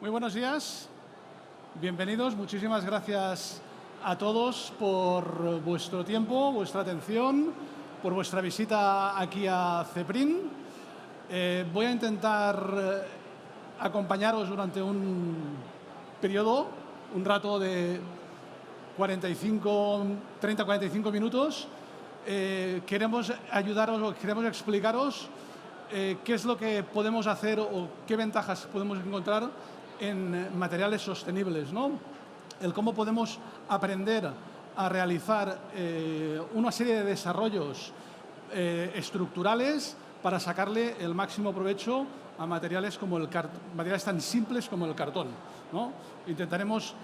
Muy buenos días, bienvenidos, muchísimas gracias a todos por vuestro tiempo, vuestra atención, por vuestra visita aquí a CEPRIN. Voy a intentar acompañaros durante un periodo, un rato de 30-45 minutos. Queremos ayudaros o queremos explicaros qué es lo que podemos hacer o qué ventajas podemos encontrar en materiales sostenibles, ¿no? El cómo podemos aprender a realizar una serie de desarrollos estructurales para sacarle el máximo provecho a materiales materiales tan simples como el cartón, ¿no? Intentaremos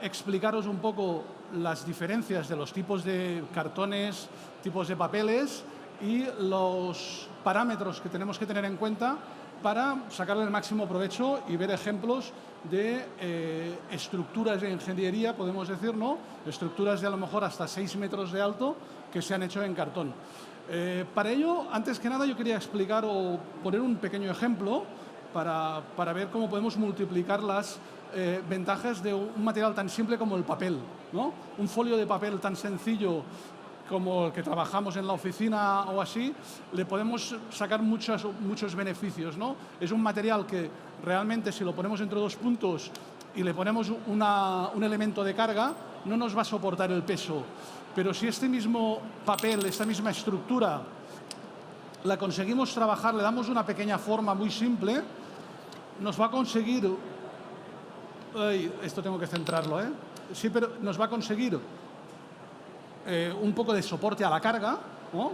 explicaros un poco las diferencias de los tipos de cartones, tipos de papeles y los parámetros que tenemos que tener en cuenta para sacarle el máximo provecho y ver ejemplos de estructuras de ingeniería, podemos decir, ¿no? Estructuras de a lo mejor hasta 6 metros de alto que se han hecho en cartón. Para ello, antes que nada, yo quería explicar o poner un pequeño ejemplo para ver cómo podemos multiplicar las ventajas de un material tan simple como el papel, ¿no? Un folio de papel tan sencillo como el que trabajamos en la oficina o así, le podemos sacar muchos beneficios, ¿no? Es un material que realmente, si lo ponemos entre dos puntos y le ponemos un elemento de carga, no nos va a soportar el peso. Pero si este mismo papel, esta misma estructura, la conseguimos trabajar, le damos una pequeña forma muy simple, nos va a conseguir... esto tengo que centrarlo, ¿eh? Sí, pero nos va a conseguir un poco de soporte a la carga, ¿no?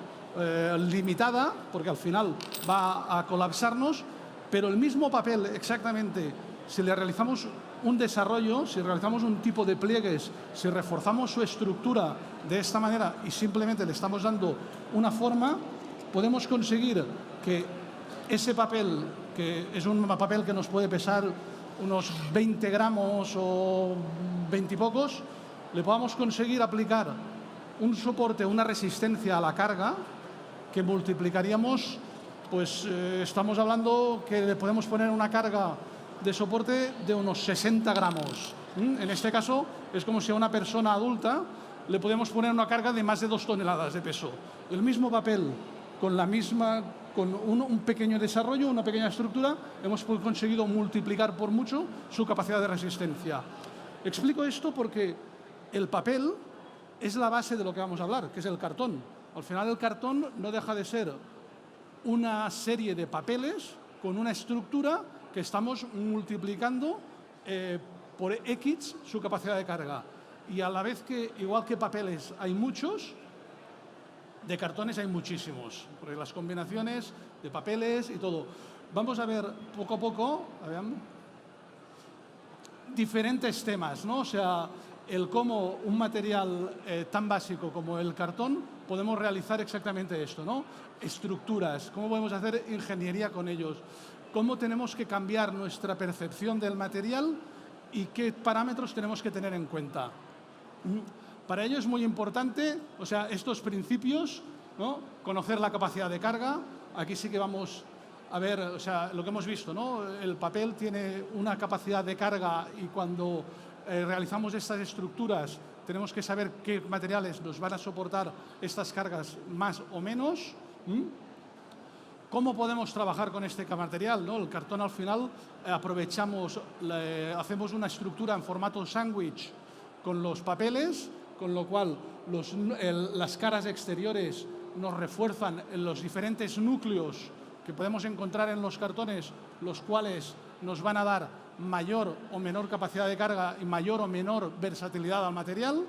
Limitada, porque al final va a colapsarnos, pero el mismo papel exactamente, si le realizamos un desarrollo, si realizamos un tipo de pliegues, si reforzamos su estructura de esta manera y simplemente le estamos dando una forma, podemos conseguir que ese papel, que es un papel que nos puede pesar unos 20 gramos o 20 y pocos, le podamos conseguir aplicar un soporte, una resistencia a la carga que multiplicaríamos, pues estamos hablando que le podemos poner una carga de soporte de unos 60 gramos. En este caso es como si a una persona adulta le podemos poner una carga de más de 2 toneladas de peso. El mismo papel con un pequeño desarrollo, una pequeña estructura, hemos conseguido multiplicar por mucho su capacidad de resistencia. Explico esto porque el papel es la base de lo que vamos a hablar, que es el cartón. Al final el cartón no deja de ser una serie de papeles con una estructura que estamos multiplicando por X su capacidad de carga. Y a la vez que, igual que papeles hay muchos, de cartones hay muchísimos, porque las combinaciones de papeles y todo. Vamos a ver poco a poco diferentes temas, ¿no? O sea, el cómo un material tan básico como el cartón podemos realizar exactamente esto, ¿no? Estructuras, cómo podemos hacer ingeniería con ellos, cómo tenemos que cambiar nuestra percepción del material y qué parámetros tenemos que tener en cuenta. Para ello es muy importante, o sea, estos principios, ¿no? Conocer la capacidad de carga. Aquí sí que vamos a ver, o sea, lo que hemos visto, ¿no? El papel tiene una capacidad de carga y cuando realizamos estas estructuras tenemos que saber qué materiales nos van a soportar estas cargas más o menos. ¿Cómo podemos trabajar con este material, ¿no? El cartón al final hacemos una estructura en formato sándwich con los papeles, con lo cual las caras exteriores nos refuerzan en los diferentes núcleos que podemos encontrar en los cartones, los cuales nos van a dar mayor o menor capacidad de carga y mayor o menor versatilidad al material.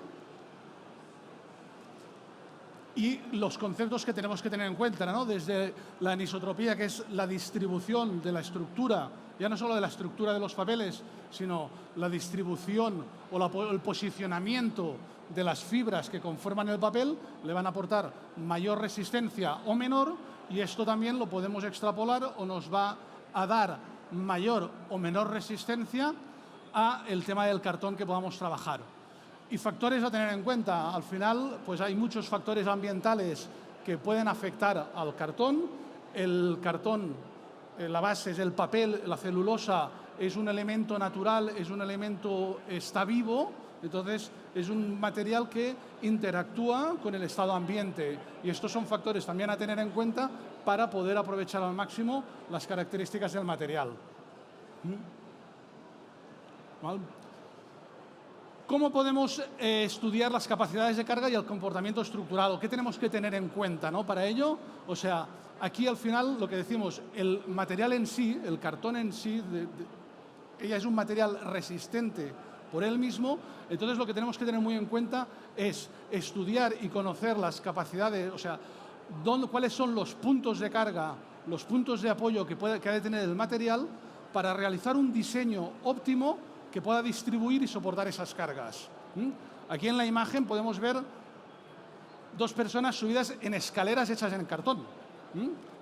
Y los conceptos que tenemos que tener en cuenta, ¿no? Desde la anisotropía, que es la distribución de la estructura, ya no solo de la estructura de los papeles, sino la distribución o el posicionamiento de las fibras que conforman el papel, le van a aportar mayor resistencia o menor, y esto también lo podemos extrapolar o nos va a dar mayor o menor resistencia a el tema del cartón que podamos trabajar. Y factores a tener en cuenta. Al final, pues hay muchos factores ambientales que pueden afectar al cartón. El cartón la base es el papel, la celulosa es un elemento natural, es un elemento, está vivo, entonces es un material que interactúa con el estado ambiente. Y estos son factores también a tener en cuenta para poder aprovechar al máximo las características del material. ¿Vale? ¿Cómo podemos estudiar las capacidades de carga y el comportamiento estructural? ¿Qué tenemos que tener en cuenta, ¿no? Para ello? O sea, aquí al final lo que decimos, el material en sí, el cartón en sí, ella es un material resistente por él mismo, entonces lo que tenemos que tener muy en cuenta es estudiar y conocer las capacidades, o sea, cuáles son los puntos de carga, los puntos de apoyo que ha de tener el material para realizar un diseño óptimo que pueda distribuir y soportar esas cargas. Aquí en la imagen podemos ver dos personas subidas en escaleras hechas en cartón.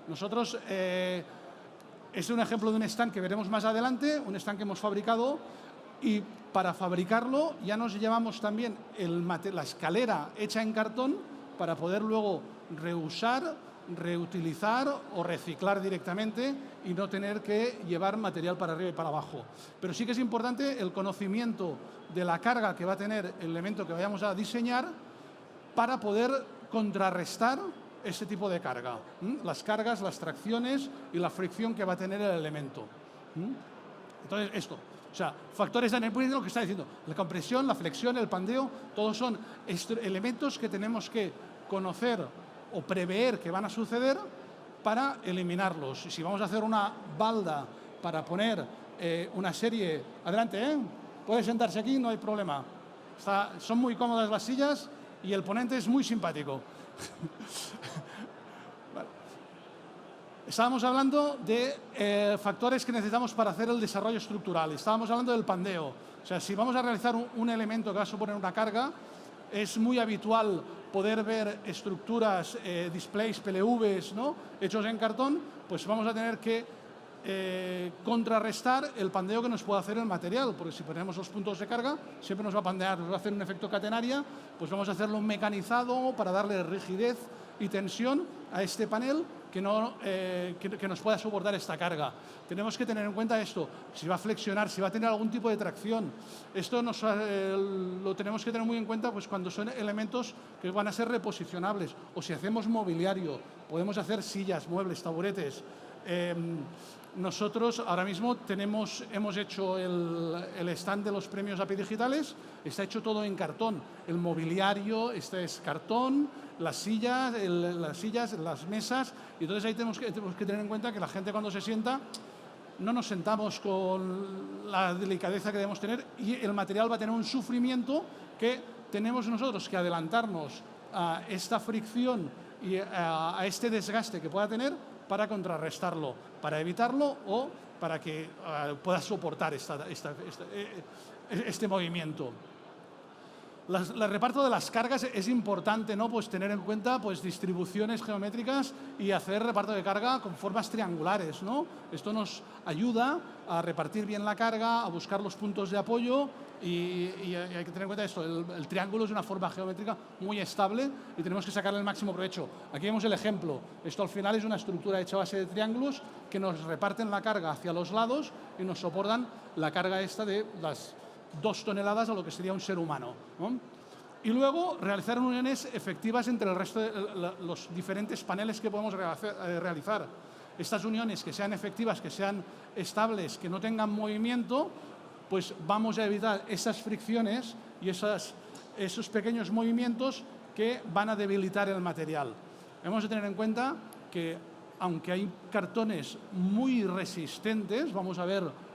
Nosotros, es un ejemplo de un stand que veremos más adelante, un stand que hemos fabricado, y para fabricarlo ya nos llevamos también la escalera hecha en cartón para poder luego reusar, reutilizar o reciclar directamente y no tener que llevar material para arriba y para abajo. Pero sí que es importante el conocimiento de la carga que va a tener el elemento que vayamos a diseñar para poder contrarrestar ese tipo de carga. Las cargas, las tracciones y la fricción que va a tener el elemento. Entonces, esto. O sea, factores de lo que está diciendo. La compresión, la flexión, el pandeo, todos son elementos que tenemos que conocer o prever que van a suceder para eliminarlos. Y si vamos a hacer una balda para poner una serie... Adelante, puede sentarse aquí, no hay problema. Son muy cómodas las sillas y el ponente es muy simpático. Vale. Estábamos hablando de factores que necesitamos para hacer el desarrollo estructural. Estábamos hablando del pandeo. O sea, si vamos a realizar un elemento que va a suponer una carga, es muy habitual poder ver estructuras, displays, PLVs, ¿no?, hechos en cartón, pues vamos a tener que contrarrestar el pandeo que nos puede hacer el material, porque si ponemos los puntos de carga, siempre nos va a pandear, nos va a hacer un efecto catenaria, pues vamos a hacerlo mecanizado para darle rigidez y tensión a este panel que nos pueda soportar esta carga. Tenemos que tener en cuenta esto, si va a flexionar, si va a tener algún tipo de tracción. Esto lo tenemos que tener muy en cuenta pues, cuando son elementos que van a ser reposicionables, o si hacemos mobiliario, podemos hacer sillas, muebles, taburetes. Nosotros ahora mismo hemos hecho el stand de los premios API Digitales, está hecho todo en cartón. El mobiliario, este es cartón, las sillas, las mesas, y entonces ahí tenemos que tener en cuenta que la gente cuando se sienta, no nos sentamos con la delicadeza que debemos tener y el material va a tener un sufrimiento que tenemos nosotros que adelantarnos a esta fricción y a este desgaste que pueda tener para contrarrestarlo, para evitarlo o para que pueda soportar este movimiento. El reparto de las cargas es importante, ¿no? Pues tener en cuenta pues, distribuciones geométricas y hacer reparto de carga con formas triangulares, ¿no? Esto nos ayuda a repartir bien la carga, a buscar los puntos de apoyo y hay que tener en cuenta esto. El triángulo es una forma geométrica muy estable y tenemos que sacarle el máximo provecho. Aquí vemos el ejemplo. Esto al final es una estructura hecha a base de triángulos que nos reparten la carga hacia los lados y nos soportan la carga esta de las 2 toneladas a lo que sería un ser humano, ¿no? Y luego realizar uniones efectivas entre el resto de los diferentes paneles que podemos realizar. Estas uniones que sean efectivas, que sean estables, que no tengan movimiento, pues vamos a evitar esas fricciones y esos pequeños movimientos que van a debilitar el material. Hemos de tener en cuenta que aunque hay cartones muy resistentes, vamos a ver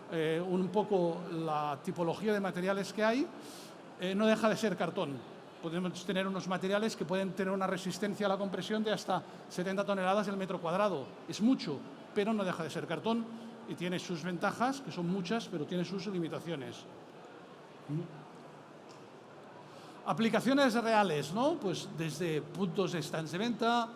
un poco la tipología de materiales que hay, no deja de ser cartón. Podemos tener unos materiales que pueden tener una resistencia a la compresión de hasta 70 toneladas el metro cuadrado. Es mucho, pero no deja de ser cartón y tiene sus ventajas, que son muchas, pero tiene sus limitaciones. Aplicaciones reales, ¿no? Pues desde puntos de stands de venta,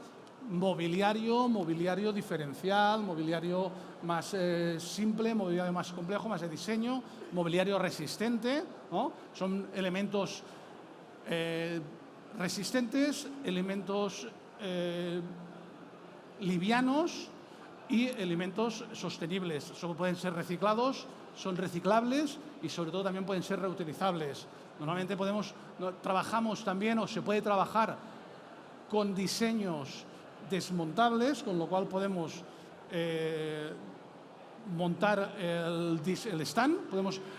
mobiliario diferencial, mobiliario más simple, mobiliario más complejo, más de diseño, mobiliario resistente, ¿no? Son elementos resistentes, elementos livianos y elementos sostenibles. Pueden ser reciclados, son reciclables y sobre todo también pueden ser reutilizables. Normalmente trabajamos también, o se puede trabajar con diseños desmontables, con lo cual podemos montar el stand.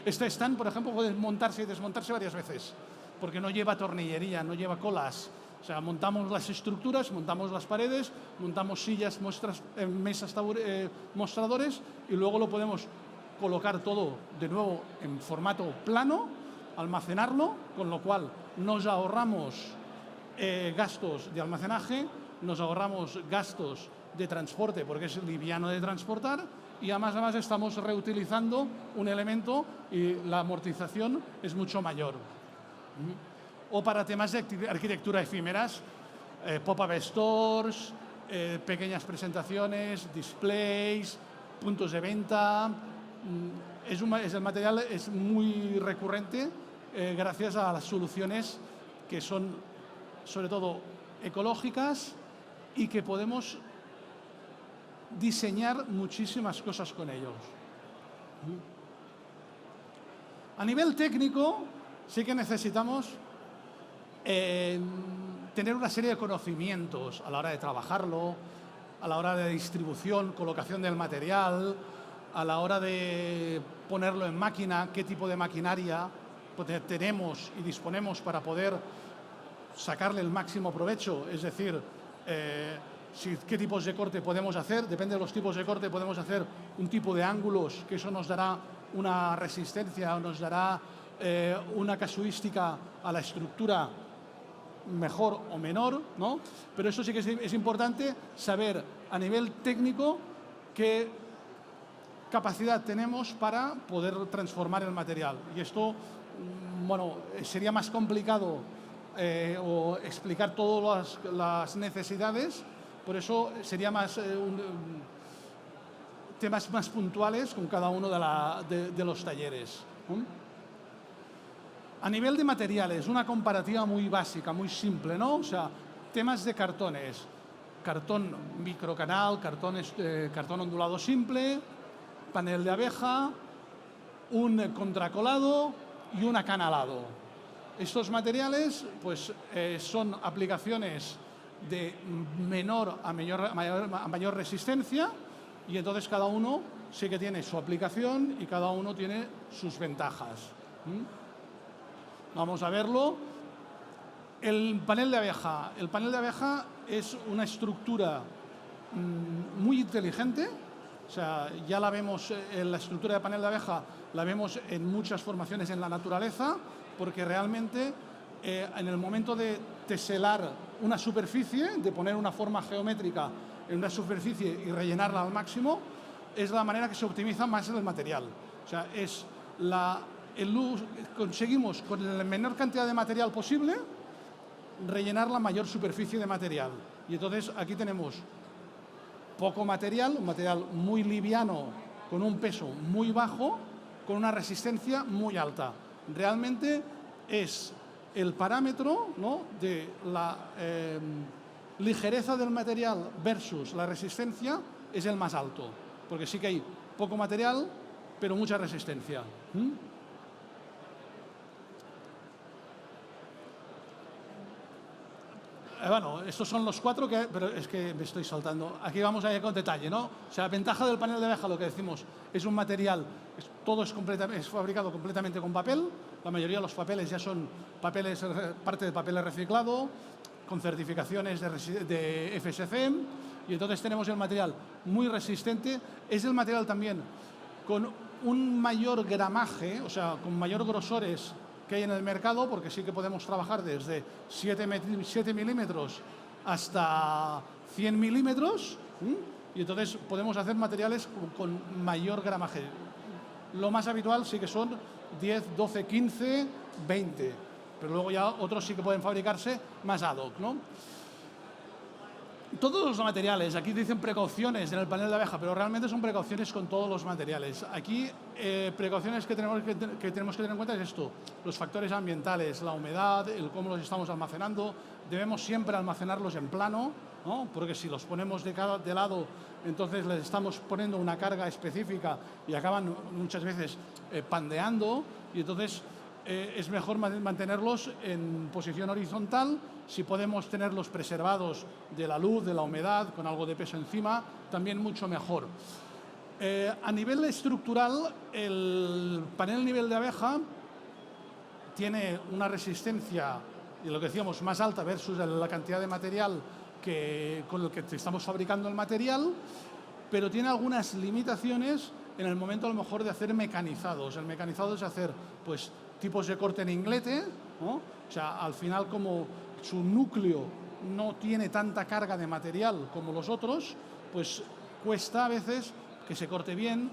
Este stand, por ejemplo, puede montarse y desmontarse varias veces, porque no lleva tornillería, no lleva colas. O sea, montamos las estructuras, montamos las paredes, montamos sillas, mesas, mostradores, y luego lo podemos colocar todo de nuevo en formato plano, almacenarlo, con lo cual nos ahorramos gastos de almacenaje, nos ahorramos gastos de transporte porque es liviano de transportar, y además estamos reutilizando un elemento y la amortización es mucho mayor. O para temas de arquitectura efímeras, pop-up stores, pequeñas presentaciones, displays, puntos de venta. El material es muy recurrente gracias a las soluciones que son sobre todo ecológicas y que podemos diseñar muchísimas cosas con ellos. A nivel técnico, sí que necesitamos tener una serie de conocimientos a la hora de trabajarlo, a la hora de distribución, colocación del material, a la hora de ponerlo en máquina, qué tipo de maquinaria tenemos y disponemos para poder sacarle el máximo provecho, es decir, qué tipos de corte podemos hacer. Depende de los tipos de corte, podemos hacer un tipo de ángulos, que eso nos dará una resistencia, nos dará una casuística a la estructura mejor o menor, ¿no? Pero eso sí que es importante saber a nivel técnico qué capacidad tenemos para poder transformar el material. Y esto, bueno, sería más complicado o explicar todas las necesidades, por eso sería más temas más puntuales con cada uno de los talleres. A nivel de materiales, una comparativa muy básica, muy simple, ¿no? O sea, temas de cartones, cartón microcanal, cartón ondulado simple, panel de abeja, un contracolado y un acanalado. Estos materiales pues, son aplicaciones de menor a mayor resistencia, y entonces cada uno sí que tiene su aplicación y cada uno tiene sus ventajas. Vamos a verlo. El panel de abeja. El panel de abeja es una estructura muy inteligente. O sea, ya la vemos, la estructura de panel de abeja la vemos en muchas formaciones en la naturaleza, porque realmente en el momento de teselar una superficie, de poner una forma geométrica en una superficie y rellenarla al máximo, es la manera que se optimiza más el material. O sea, conseguimos con la menor cantidad de material posible rellenar la mayor superficie de material. Y entonces aquí tenemos poco material, un material muy liviano, con un peso muy bajo, con una resistencia muy alta. Realmente es el parámetro, ¿no?, de la ligereza del material versus la resistencia, es el más alto, porque sí que hay poco material, pero mucha resistencia. Bueno, estos son los cuatro, pero es que me estoy saltando. Aquí vamos a ir con detalle, ¿no? O sea, la ventaja del panel de abeja, lo que decimos, es un material, todo es fabricado completamente con papel. La mayoría de los papeles ya son parte de papel reciclado, con certificaciones de FSC, y entonces tenemos el material muy resistente. Es el material también con un mayor gramaje, o sea, con mayor grosores que hay en el mercado, porque sí que podemos trabajar desde 7 milímetros hasta 100 milímetros, y entonces podemos hacer materiales con mayor gramaje. Lo más habitual sí que son 10, 12, 15, 20, pero luego ya otros sí que pueden fabricarse más ad hoc, ¿no? Todos los materiales, aquí dicen precauciones en el panel de abeja, pero realmente son precauciones con todos los materiales. Aquí precauciones que tenemos que tener en cuenta es esto: los factores ambientales, la humedad, el cómo los estamos almacenando. Debemos siempre almacenarlos en plano, ¿no? Porque si los ponemos de lado, entonces les estamos poniendo una carga específica y acaban muchas veces pandeando, y entonces es mejor mantenerlos en posición horizontal. Si podemos tenerlos preservados de la luz, de la humedad, con algo de peso encima, también mucho mejor. A nivel estructural, el panel nivel de abeja tiene una resistencia, y lo que decíamos, más alta versus la cantidad de material con el que estamos fabricando el material, pero tiene algunas limitaciones en el momento a lo mejor de hacer mecanizados. El mecanizado es hacer pues tipos de corte en inglete, ¿no? O sea, al final, como su núcleo no tiene tanta carga de material como los otros, pues cuesta a veces que se corte bien.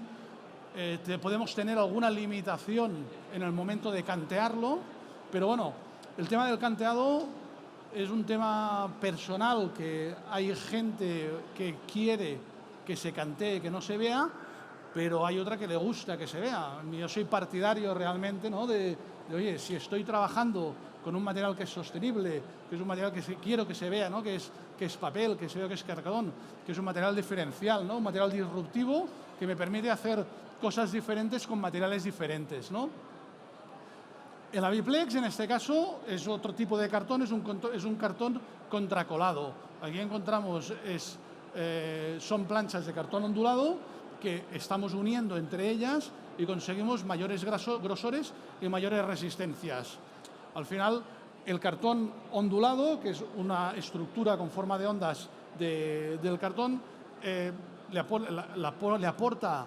Podemos tener alguna limitación en el momento de cantearlo, pero bueno, el tema del canteado es un tema personal, que hay gente que quiere que se cantee, que no se vea, pero hay otra que le gusta que se vea. Yo soy partidario realmente, ¿no?, de oye, si estoy trabajando con un material que es sostenible, que es un material que quiero que se vea, ¿no?, que es papel, que se vea que es cartón, que es un material diferencial, ¿no?, un material disruptivo que me permite hacer cosas diferentes con materiales diferentes, ¿no? El Aviplex, en este caso, es otro tipo de cartón, es un cartón contracolado. Aquí encontramos, son planchas de cartón ondulado que estamos uniendo entre ellas y conseguimos mayores grosores y mayores resistencias. Al final, el cartón ondulado, que es una estructura con forma de ondas del cartón, le aporta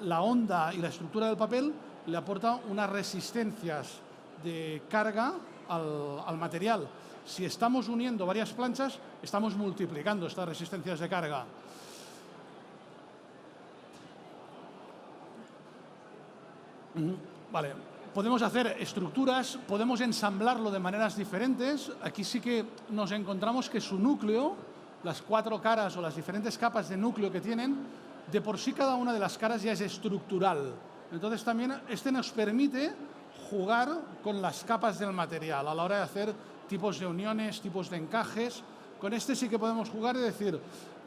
la onda y la estructura del papel, le aporta unas resistencias de carga al material. Si estamos uniendo varias planchas, estamos multiplicando estas resistencias de carga. Vale, podemos hacer estructuras, podemos ensamblarlo de maneras diferentes. Aquí sí que nos encontramos que su núcleo, las 4 caras o las diferentes capas de núcleo que tienen, de por sí cada una de las caras ya es estructural. Entonces también nos permite jugar con las capas del material a la hora de hacer tipos de uniones, tipos de encajes. Con este sí que podemos jugar y decir,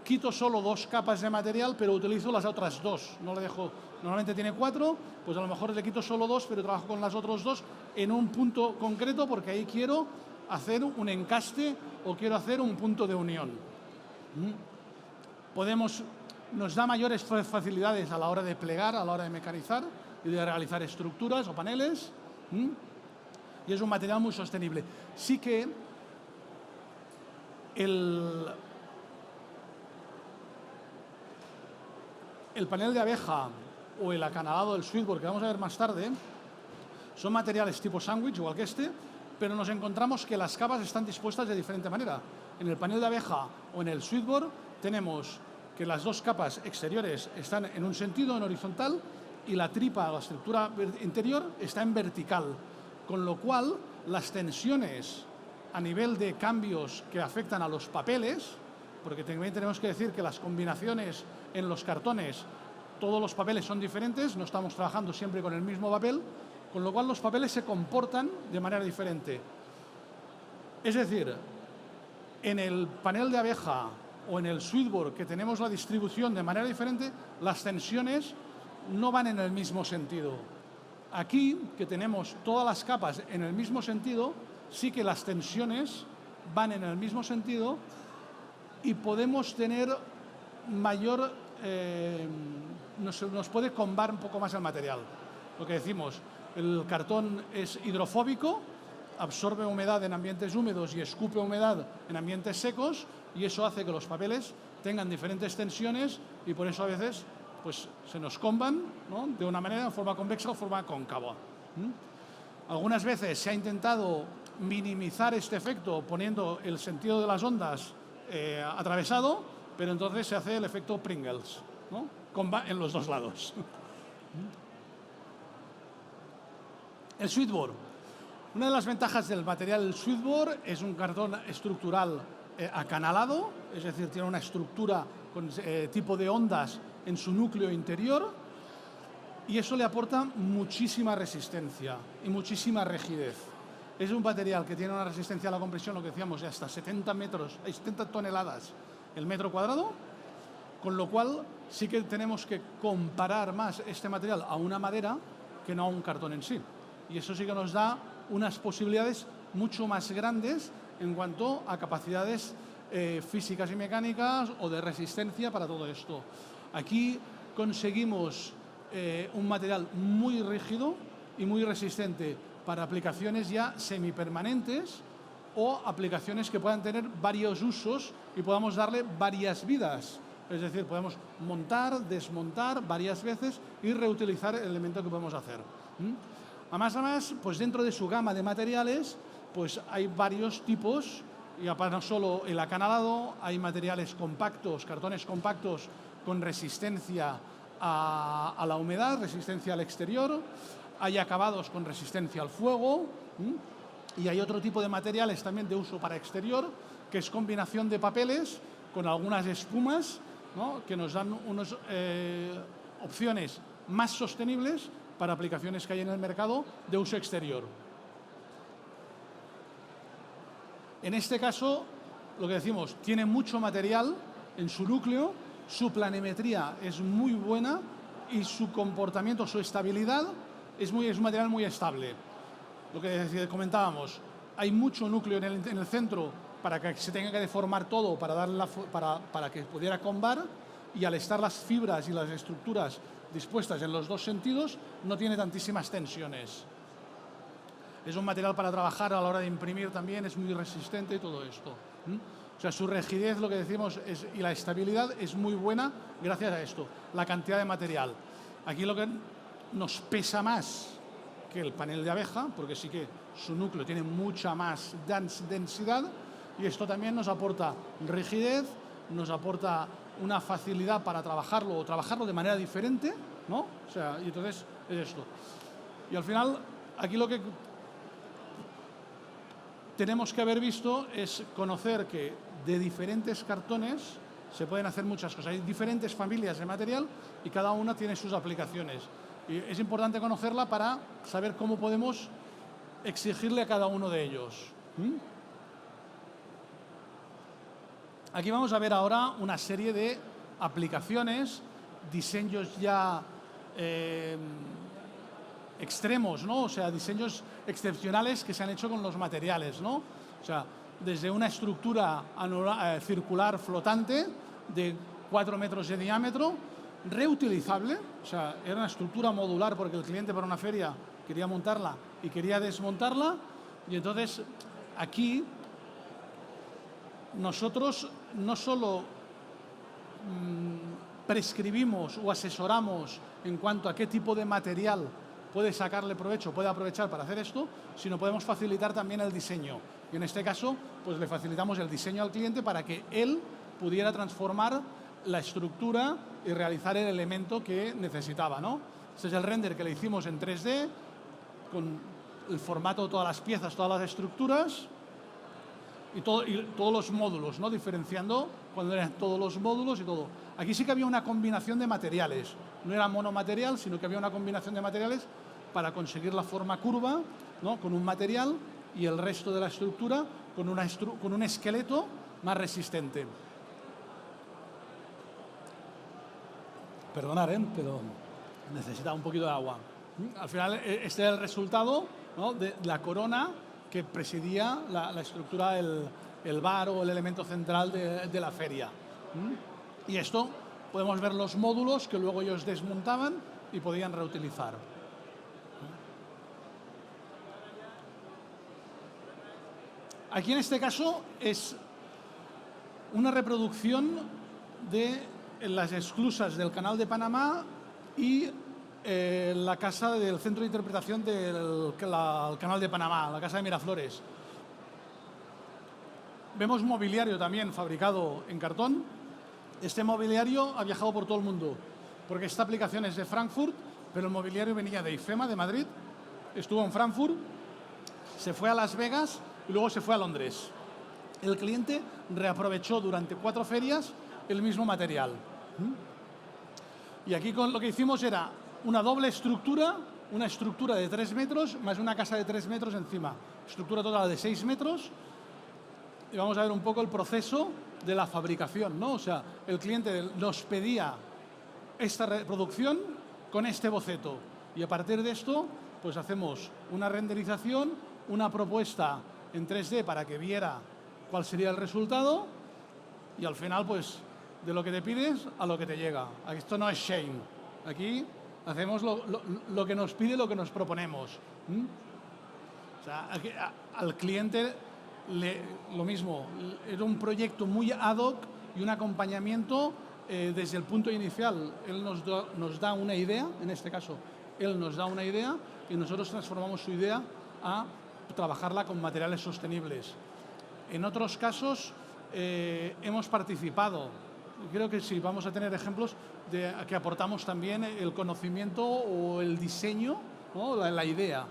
quito solo 2 capas de material, pero utilizo las otras 2. No le dejo, normalmente tiene 4, pues a lo mejor le quito solo 2, pero trabajo con las otras 2 en un punto concreto, porque ahí quiero hacer un encaste o quiero hacer un punto de unión. Nos da mayores facilidades a la hora de plegar, a la hora de mecanizar y de realizar estructuras o paneles. Y es un material muy sostenible. Sí que el panel de abeja o el acanalado del switchboard, que vamos a ver más tarde, son materiales tipo sándwich, igual que este, pero nos encontramos que las capas están dispuestas de diferente manera. En el panel de abeja o en el switchboard tenemos que las 2 capas exteriores están en un sentido, en horizontal, y la tripa, la estructura interior, está en vertical, con lo cual las tensiones a nivel de cambios que afectan a los papeles, porque también tenemos que decir que las combinaciones en los cartones, todos los papeles son diferentes, no estamos trabajando siempre con el mismo papel, con lo cual los papeles se comportan de manera diferente. Es decir, en el panel de abeja o en el switchboard, que tenemos la distribución de manera diferente, las tensiones no van en el mismo sentido. Aquí, que tenemos todas las capas en el mismo sentido, sí que las tensiones van en el mismo sentido y podemos tener mayor... nos puede combar un poco más el material. Lo que decimos, el cartón es hidrofóbico, absorbe humedad en ambientes húmedos y escupe humedad en ambientes secos, y eso hace que los papeles tengan diferentes tensiones y por eso a veces pues, se nos comban, ¿no?, de una manera, en forma convexa o forma cóncava. Algunas veces se ha intentado minimizar este efecto poniendo el sentido de las ondas atravesado, pero entonces se hace el efecto Pringles, ¿no?, en los 2 lados. El switchboard. Una de las ventajas del material switchboard es un cartón estructural acanalado, es decir, tiene una estructura con tipo de ondas en su núcleo interior, y eso le aporta muchísima resistencia y muchísima rigidez. Es un material que tiene una resistencia a la compresión, lo que decíamos, de hasta 70 toneladas el metro cuadrado, con lo cual sí que tenemos que comparar más este material a una madera que no a un cartón en sí. Y eso sí que nos da unas posibilidades mucho más grandes en cuanto a capacidades físicas y mecánicas o de resistencia para todo esto. Aquí conseguimos un material muy rígido y muy resistente para aplicaciones ya semipermanentes o aplicaciones que puedan tener varios usos y podamos darle varias vidas. Es decir, podemos montar, desmontar varias veces y reutilizar el elemento que podemos hacer. Además, pues dentro de su gama de materiales, pues hay varios tipos, y no solo el acanalado, hay materiales compactos, cartones compactos con resistencia a la humedad, resistencia al exterior, hay acabados con resistencia al fuego, y hay otro tipo de materiales también de uso para exterior, que es combinación de papeles con algunas espumas, ¿no?, que nos dan unas opciones más sostenibles para aplicaciones que hay en el mercado de uso exterior. En este caso, lo que decimos, tiene mucho material en su núcleo, su planimetría es muy buena y su comportamiento, su estabilidad, es un material muy estable. Lo que comentábamos, hay mucho núcleo en el centro para que se tenga que deformar todo, para que pudiera combar, y al estar las fibras y las estructuras dispuestas en los dos sentidos, no tiene tantísimas tensiones. Es un material para trabajar a la hora de imprimir también, es muy resistente y todo esto. O sea, su rigidez, lo que decimos, y la estabilidad es muy buena gracias a esto, la cantidad de material. Aquí lo que nos pesa más que el panel de abeja, porque sí que su núcleo tiene mucha más densidad, y esto también nos aporta rigidez, nos aporta una facilidad para trabajarlo o trabajarlo de manera diferente, ¿no? O sea, y entonces es esto. Y al final, aquí lo que tenemos que haber visto es conocer que de diferentes cartones se pueden hacer muchas cosas. Hay diferentes familias de material y cada una tiene sus aplicaciones. Y es importante conocerla para saber cómo podemos exigirle a cada uno de ellos. Aquí vamos a ver ahora una serie de aplicaciones, diseños ya extremos, ¿no? O sea, diseños excepcionales que se han hecho con los materiales, ¿no? O sea, desde una estructura circular flotante de 4 metros de diámetro, reutilizable, o sea, era una estructura modular porque el cliente para una feria quería montarla y quería desmontarla, y entonces aquí nosotros no solo prescribimos o asesoramos en cuanto a qué tipo de material puede sacarle provecho, puede aprovechar para hacer esto, sino podemos facilitar también el diseño. Y en este caso, pues le facilitamos el diseño al cliente para que él pudiera transformar la estructura y realizar el elemento que necesitaba, ¿no? Este es el render que le hicimos en 3D, con el formato de todas las piezas, todas las estructuras y todos los módulos, ¿no? Diferenciando cuando eran todos los módulos y todo. Aquí sí que había una combinación de materiales, no era monomaterial, sino que había una combinación de materiales para conseguir la forma curva, ¿no?, con un material, y el resto de la estructura con un esqueleto más resistente. Perdonad, pero necesitaba un poquito de agua. Al final, este era el resultado, ¿no?, de la corona que presidía la estructura, el bar o el elemento central de la feria. Y esto podemos ver los módulos que luego ellos desmontaban y podían reutilizar. Aquí en este caso es una reproducción de las esclusas del Canal de Panamá y la casa del centro de interpretación del Canal de Panamá, la casa de Miraflores. Vemos mobiliario también fabricado en cartón. Este mobiliario ha viajado por todo el mundo, porque esta aplicación es de Frankfurt, pero el mobiliario venía de IFEMA, de Madrid, estuvo en Frankfurt, se fue a Las Vegas y luego se fue a Londres. El cliente reaprovechó durante 4 ferias el mismo material. Y aquí lo que hicimos era una doble estructura una estructura de 3 metros más una casa de 3 metros encima. Estructura total de 6 metros. Y vamos a ver un poco el proceso de la fabricación, ¿no? O sea, el cliente nos pedía esta reproducción con este boceto. Y a partir de esto, pues hacemos una renderización, una propuesta en 3D para que viera cuál sería el resultado y al final, pues, de lo que te pides a lo que te llega. Esto no es Shane. Aquí hacemos lo que nos pide, lo que nos proponemos. O sea, al cliente lo mismo. Era un proyecto muy ad hoc y un acompañamiento desde el punto inicial. Él nos da una idea, en este caso, él nos da una idea y nosotros transformamos su idea a trabajarla con materiales sostenibles. En otros casos hemos participado. Creo que sí, vamos a tener ejemplos de que aportamos también el conocimiento o el diseño, ¿no? la idea.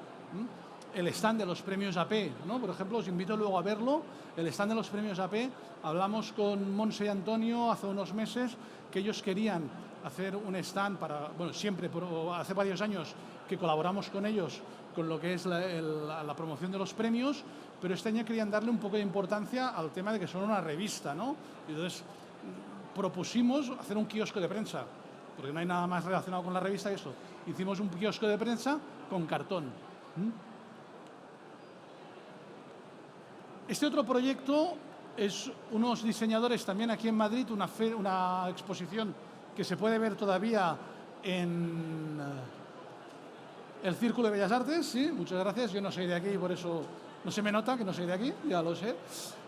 El stand de los premios AP, ¿no? Por ejemplo, os invito luego a verlo. El stand de los premios AP, hablamos con Monse y Antonio hace unos meses que ellos querían hacer un stand para, bueno, siempre, pero hace varios años que colaboramos con ellos con lo que es la promoción de los premios, pero este año querían darle un poco de importancia al tema de que son una revista, ¿no? Y entonces propusimos hacer un kiosco de prensa, porque no hay nada más relacionado con la revista que eso. Hicimos un kiosco de prensa con cartón. Este otro proyecto es unos diseñadores también aquí en Madrid, una exposición que se puede ver todavía en el Círculo de Bellas Artes. Sí, muchas gracias. Yo no soy de aquí y por eso no se me nota que no soy de aquí, ya lo sé,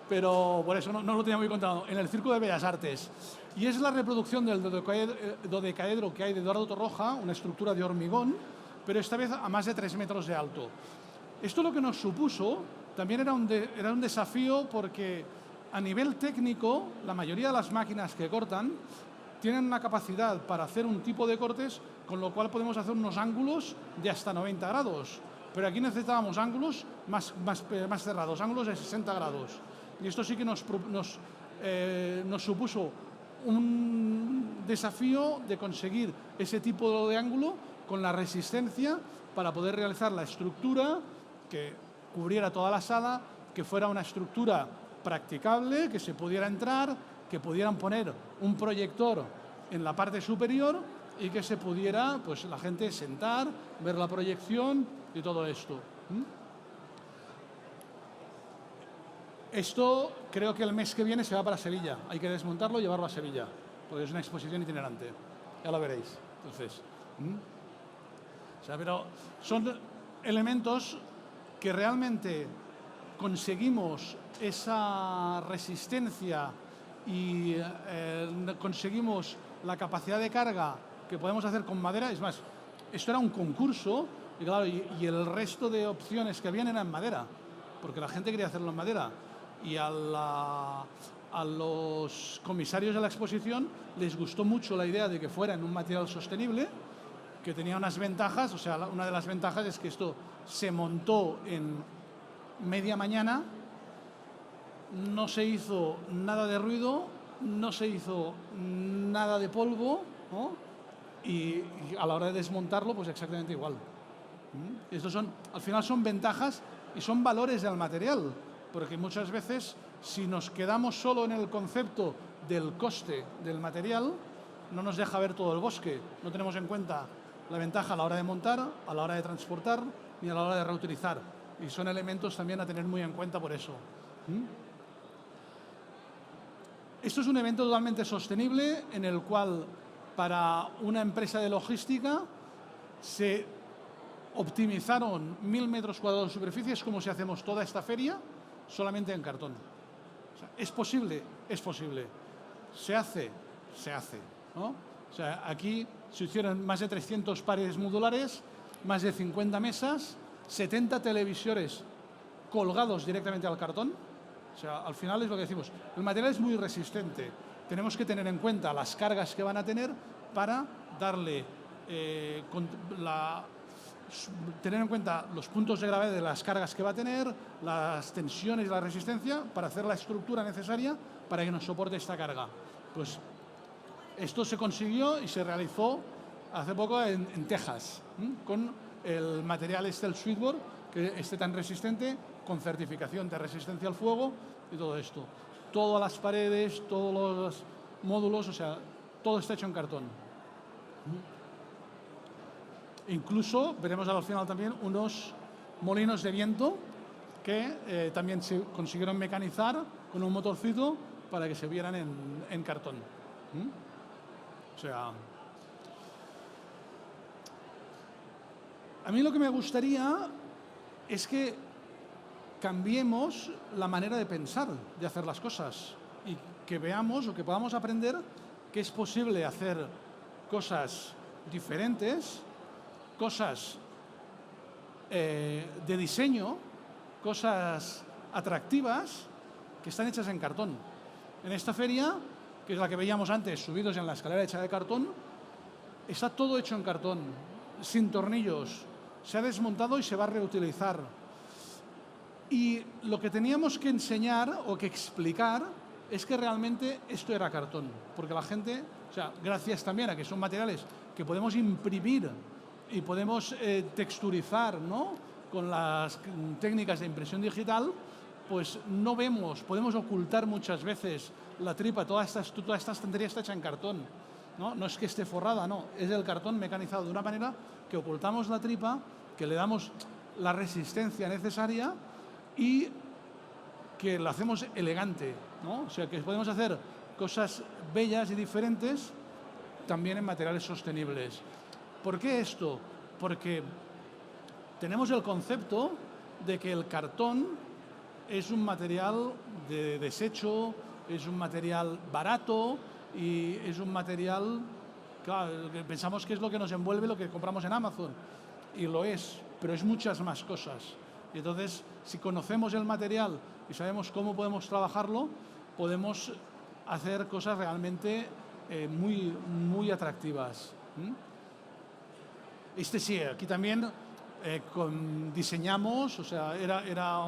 pero por eso no lo tenía muy contado. En el Círculo de Bellas Artes. Y es la reproducción del dodecaedro que hay de Eduardo Torroja, una estructura de hormigón, pero esta vez a más de 3 metros de alto. Esto lo que nos supuso también era un desafío porque a nivel técnico la mayoría de las máquinas que cortan tienen una capacidad para hacer un tipo de cortes con lo cual podemos hacer unos ángulos de hasta 90 grados. Pero aquí necesitábamos ángulos más cerrados, ángulos de 60 grados. Y esto sí que nos supuso un desafío de conseguir ese tipo de ángulo con la resistencia para poder realizar la estructura que cubriera toda la sala, que fuera una estructura practicable, que se pudiera entrar, que pudieran poner un proyector en la parte superior y que se pudiera, pues, la gente sentar, ver la proyección y todo esto. Esto creo que el mes que viene se va para Sevilla. Hay que desmontarlo y llevarlo a Sevilla, porque es una exposición itinerante. Ya lo veréis. Entonces, o sea, pero son elementos que realmente conseguimos esa resistencia y conseguimos la capacidad de carga que podemos hacer con madera. Es más, esto era un concurso y, claro, y el resto de opciones que habían eran en madera, porque la gente quería hacerlo en madera. Y a los comisarios de la exposición les gustó mucho la idea de que fuera en un material sostenible, que tenía unas ventajas. O sea, una de las ventajas es que esto se montó en media mañana, no se hizo nada de ruido, no se hizo nada de polvo, ¿no? Y a la hora de desmontarlo, pues exactamente igual. Estos son, al final son ventajas y son valores del material, porque muchas veces si nos quedamos solo en el concepto del coste del material, no nos deja ver todo el bosque, no tenemos en cuenta la ventaja a la hora de montar, a la hora de transportar ni a la hora de reutilizar. Y son elementos también a tener muy en cuenta por eso. Esto es un evento totalmente sostenible en el cual para una empresa de logística se optimizaron 1000 metros cuadrados de superficie. Es como si hacemos toda esta feria solamente en cartón. O sea, ¿es posible? Es posible. ¿Se hace? Se hace, ¿no? O sea, aquí se hicieron más de 300 paredes modulares, más de 50 mesas, 70 televisores colgados directamente al cartón. O sea, al final es lo que decimos. El material es muy resistente. Tenemos que tener en cuenta las cargas que van a tener para darle tener en cuenta los puntos de gravedad de las cargas que va a tener, las tensiones y la resistencia para hacer la estructura necesaria para que nos soporte esta carga. Pues esto se consiguió y se realizó hace poco en Texas, con el material el switchboard, que esté tan resistente, con certificación de resistencia al fuego y todo esto. Todas las paredes, todos los módulos, o sea, todo está hecho en cartón. Incluso veremos al final también unos molinos de viento que también se consiguieron mecanizar con un motorcito para que se vieran en cartón. O sea, a mí lo que me gustaría es que cambiemos la manera de pensar, de hacer las cosas, y que veamos o que podamos aprender que es posible hacer cosas diferentes, cosas de diseño, cosas atractivas que están hechas en cartón. En esta feria, que es la que veíamos antes, subidos en la escalera hecha de cartón, está todo hecho en cartón, sin tornillos, se ha desmontado y se va a reutilizar. Y lo que teníamos que enseñar o que explicar es que realmente esto era cartón, porque la gente, o sea, gracias también a que son materiales que podemos imprimir y podemos texturizar, ¿no?, con las técnicas de impresión digital, pues no vemos, podemos ocultar muchas veces la tripa. Toda esta estantería está hecha en cartón, ¿no? No es que esté forrada, no, es el cartón mecanizado de una manera que ocultamos la tripa, que le damos la resistencia necesaria y que lo hacemos elegante, ¿no? O sea, que podemos hacer cosas bellas y diferentes también en materiales sostenibles. ¿Por qué esto? Porque tenemos el concepto de que el cartón es un material de desecho, es un material barato y es un material, claro, que pensamos que es lo que nos envuelve, lo que compramos en Amazon, y lo es, pero es muchas más cosas. Y entonces, si conocemos el material y sabemos cómo podemos trabajarlo, podemos hacer cosas realmente muy atractivas. Sí, aquí también diseñamos, o sea, era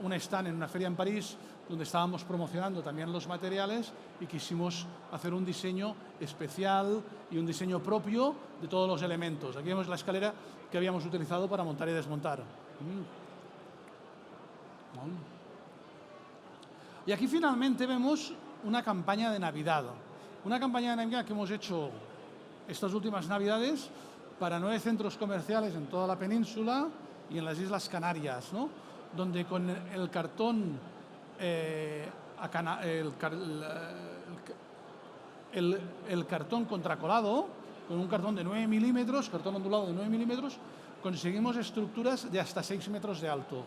un stand en una feria en París donde estábamos promocionando también los materiales y quisimos hacer un diseño especial y un diseño propio de todos los elementos. Aquí vemos la escalera que habíamos utilizado para montar y desmontar. Y aquí finalmente vemos una campaña de Navidad. Una campaña de Navidad que hemos hecho estas últimas Navidades para 9 centros comerciales en toda la península y en las Islas Canarias, ¿no?, donde con el cartón, el cartón contracolado, con un cartón de 9 milímetros, cartón ondulado de 9 milímetros, conseguimos estructuras de hasta 6 metros de alto.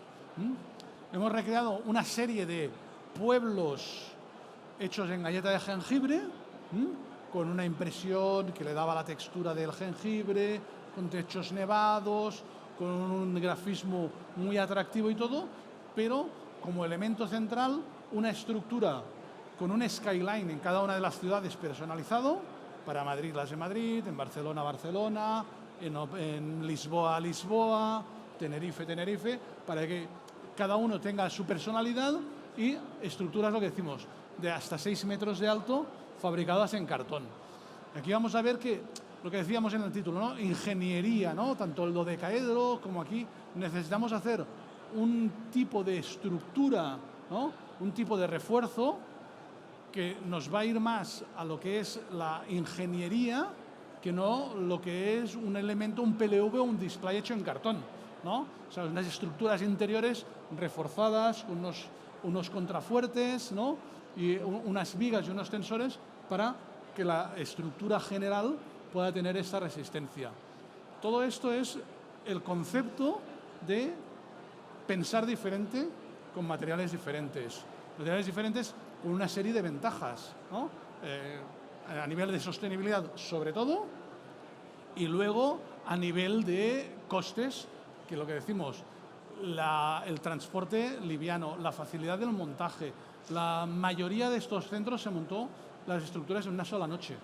Hemos recreado una serie de pueblos hechos en galleta de jengibre, con una impresión que le daba la textura del jengibre, con techos nevados, con un grafismo muy atractivo y todo, pero como elemento central una estructura con un skyline en cada una de las ciudades personalizado, para Madrid las de Madrid, en Barcelona Barcelona, en Lisboa Lisboa, Tenerife Tenerife, para que cada uno tenga su personalidad, y estructuras, lo que decimos, de hasta 6 metros de alto, fabricadas en cartón. Aquí vamos a ver que lo que decíamos en el título, ¿no?, ingeniería, ¿no?, tanto el dodecaedro como aquí, necesitamos hacer un tipo de estructura, ¿no?, un tipo de refuerzo que nos va a ir más a lo que es la ingeniería que no lo que es un elemento, un PLV o un display hecho en cartón, ¿no? O sea, unas estructuras interiores reforzadas, unos contrafuertes, ¿no?, y unas vigas y unos tensores para que la estructura general pueda tener esta resistencia. Todo esto es el concepto de pensar diferente con materiales diferentes. Materiales diferentes con una serie de ventajas, ¿no?, a nivel de sostenibilidad sobre todo, y luego a nivel de costes, que lo que decimos, el transporte liviano, la facilidad del montaje. La mayoría de estos centros se montó las estructuras en una sola noche,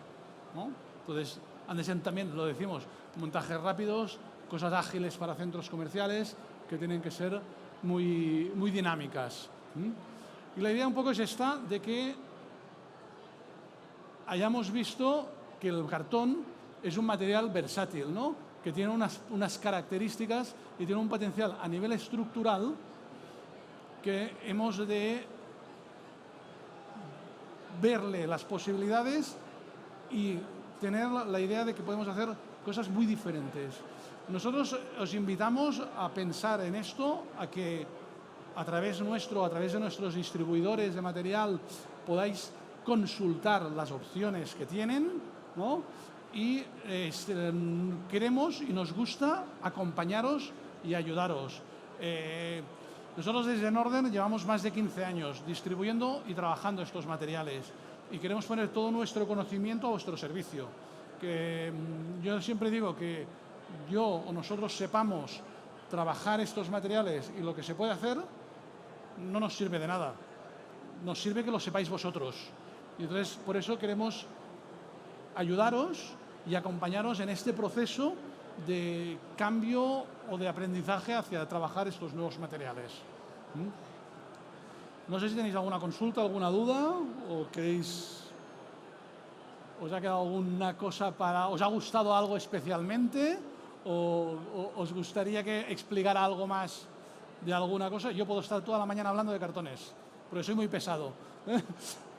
¿no? Entonces, han de ser también, lo decimos, montajes rápidos, cosas ágiles para centros comerciales que tienen que ser muy dinámicas. Y la idea un poco es esta, de que hayamos visto que el cartón es un material versátil, ¿no?, que tiene unas características y tiene un potencial a nivel estructural que hemos de verle las posibilidades y tener la idea de que podemos hacer cosas muy diferentes. Nosotros os invitamos a pensar en esto, a que a través nuestro, a través de nuestros distribuidores de material, podáis consultar las opciones que tienen, ¿no? Y queremos y nos gusta acompañaros y ayudaros. Nosotros desde Norden llevamos más de 15 años distribuyendo y trabajando estos materiales y queremos poner todo nuestro conocimiento a vuestro servicio. Que yo siempre digo que yo o nosotros sepamos trabajar estos materiales y lo que se puede hacer no nos sirve de nada. Nos sirve que lo sepáis vosotros. Y entonces por eso queremos ayudaros y acompañaros en este proceso de cambio o de aprendizaje hacia trabajar estos nuevos materiales. No sé si tenéis alguna consulta, alguna duda o queréis... ¿Os ha quedado alguna cosa para... ¿Os ha gustado algo especialmente? ¿O os gustaría que explicara algo más de alguna cosa? Yo puedo estar toda la mañana hablando de cartones, porque soy muy pesado.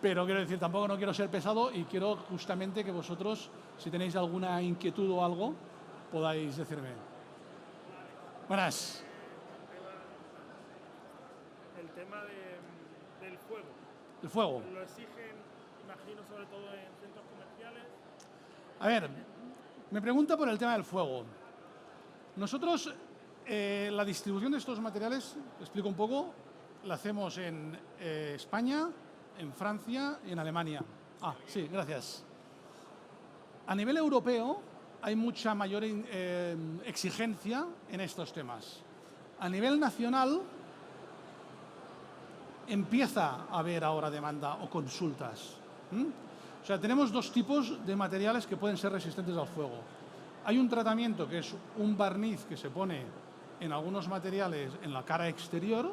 Pero quiero decir, tampoco no quiero ser pesado y quiero justamente que vosotros, si tenéis alguna inquietud o algo, podáis decirme. Buenas. El tema del fuego. El fuego. Lo exigen, imagino, sobre todo en centros comerciales. A ver, me pregunta por el tema del fuego. Nosotros, la distribución de estos materiales, explico un poco, la hacemos en España, en Francia y en Alemania. Ah, sí, gracias. A nivel europeo hay mucha mayor exigencia en estos temas. A nivel nacional empieza a haber ahora demanda o consultas. O sea, tenemos dos tipos de materiales que pueden ser resistentes al fuego. Hay un tratamiento que es un barniz que se pone en algunos materiales en la cara exterior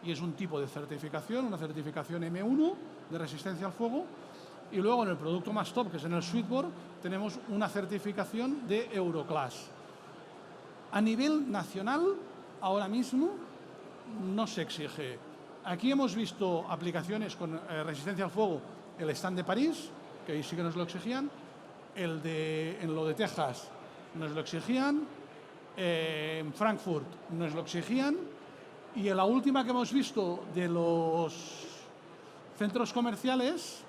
y es un tipo de certificación, una certificación M1 de resistencia al fuego. Y luego en el producto más top, que es en el Switchboard, tenemos una certificación de Euroclass. A nivel nacional, ahora mismo, no se exige. Aquí hemos visto aplicaciones con resistencia al fuego, el stand de París, que ahí sí que nos lo exigían, en lo de Texas nos lo exigían, en Frankfurt nos lo exigían, y en la última que hemos visto de los centros comerciales,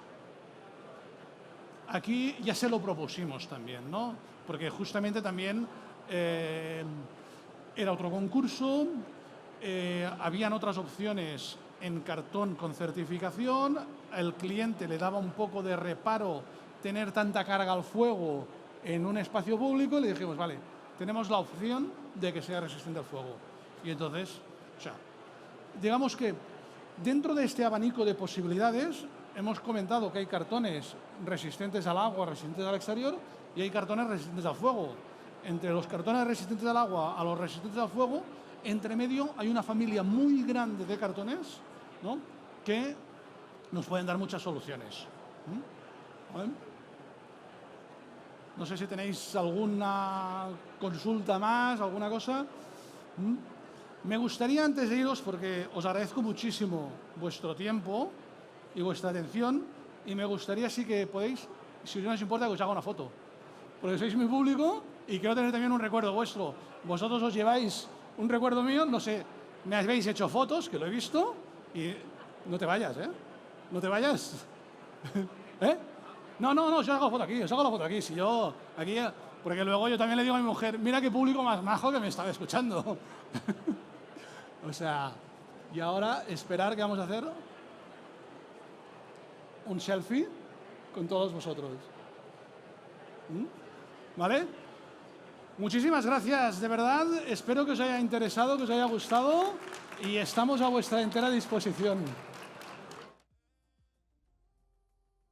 aquí ya se lo propusimos también, ¿no? Porque justamente también era otro concurso, habían otras opciones en cartón con certificación, el cliente le daba un poco de reparo tener tanta carga al fuego en un espacio público y le dijimos, vale, tenemos la opción de que sea resistente al fuego. Y entonces, o sea, digamos que dentro de este abanico de posibilidades hemos comentado que hay cartones resistentes al agua, resistentes al exterior y hay cartones resistentes al fuego. Entre los cartones resistentes al agua a los resistentes al fuego, entre medio hay una familia muy grande de cartones, ¿no?, que nos pueden dar muchas soluciones. ¿Vale? No sé si tenéis alguna consulta más, alguna cosa. Me gustaría, antes de iros, porque os agradezco muchísimo vuestro tiempo y vuestra atención, y me gustaría sí que podéis, si no os importa, que os haga una foto. Porque sois mi público y quiero tener también un recuerdo vuestro. Vosotros os lleváis un recuerdo mío, no sé, me habéis hecho fotos, que lo he visto, y no te vayas, ¿eh? No te vayas. ¿Eh? No, os hago foto aquí, Si yo, aquí, porque luego yo también le digo a mi mujer, mira qué público más majo que me estaba escuchando. O sea, y ahora esperar que vamos a hacer un selfie con todos vosotros. ¿Vale? Muchísimas gracias, de verdad. Espero que os haya interesado, que os haya gustado y estamos a vuestra entera disposición.